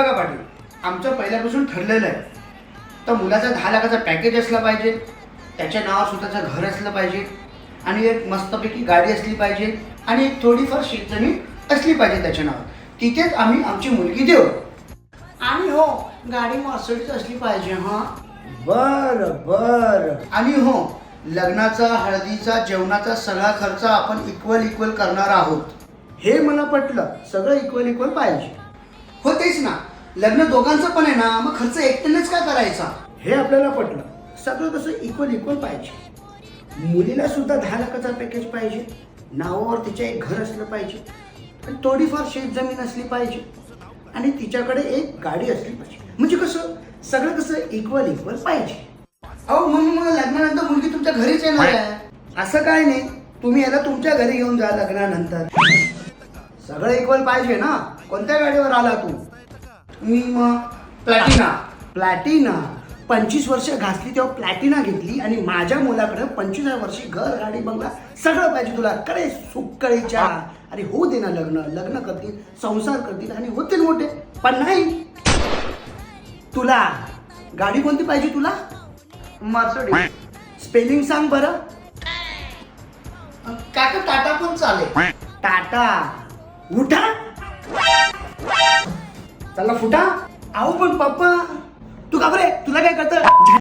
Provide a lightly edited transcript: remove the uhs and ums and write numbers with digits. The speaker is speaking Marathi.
बघा पाटील, आमचं पहिल्यापासून ठरलेलं आहे. तर मुलाचा 10 लाखाचा पॅकेज असला पाहिजे, त्याच्या नावावर स्वतःचं घर असलं पाहिजे आणि एक मस्तपैकी गाडी असली पाहिजे आणि एक थोडीफार शेतजमीन असली पाहिजे त्याच्या नावावर. तिथेच आम्ही आमची मुलगी देऊ. आणि हो, गाडी मर्सिडीज असली पाहिजे. हां, बरं बरं. आणि हो, लग्नाचा, हळदीचा, जेवणाचा सगळा खर्च आपण इक्वल करणार आहोत. हे मला पटलं. सगळं इक्वल पाहिजे. हो तेच ना, लग्न दोघांचं पण आहे ना, मग खर्च एकट्यानेच का करायचा? हे आपल्याला पटलं. सगळं कसं इक्वल पाहिजे. मुलीला सुद्धा 10 लाखाचा पॅकेज पाहिजे, नावावर तिच्या एक घर असलं पाहिजे, आणि थोडीफार शेत जमीन असली पाहिजे आणि तिच्याकडे एक गाडी असली पाहिजे. म्हणजे कसं सगळं कसं इक्वल पाहिजे. अहो मग लग्नानंतर मुलगी तुमच्या घरीच येणार आहे. असं काय नाही, तुम्ही याला तुमच्या घरी घेऊन जा लग्नानंतर. सगळं इक्वल पाहिजे ना. कोणत्या गाडीवर आला तू? मी मग प्लॅटिना 25 वर्ष घासली तेव्हा प्लॅटिना घेतली आणि माझ्या मुलाकडे 25 वर्षी घर, गाडी, बंगला सगळं पाहिजे तुला. कडे सुक्कळीच्या. अरे हो दे ना, लग्न करतील, संसार करतील आणि होतील मोठे. पण नाही, तुला गाडी कोणती पाहिजे? तुला मर्सिडीज. स्पेलिंग सांग बरं. काका टाटा पण चालेल. टाटा. उठा, चला फुटा. अहो पण पप्पा, तू का बरे, तुला काय कळतं?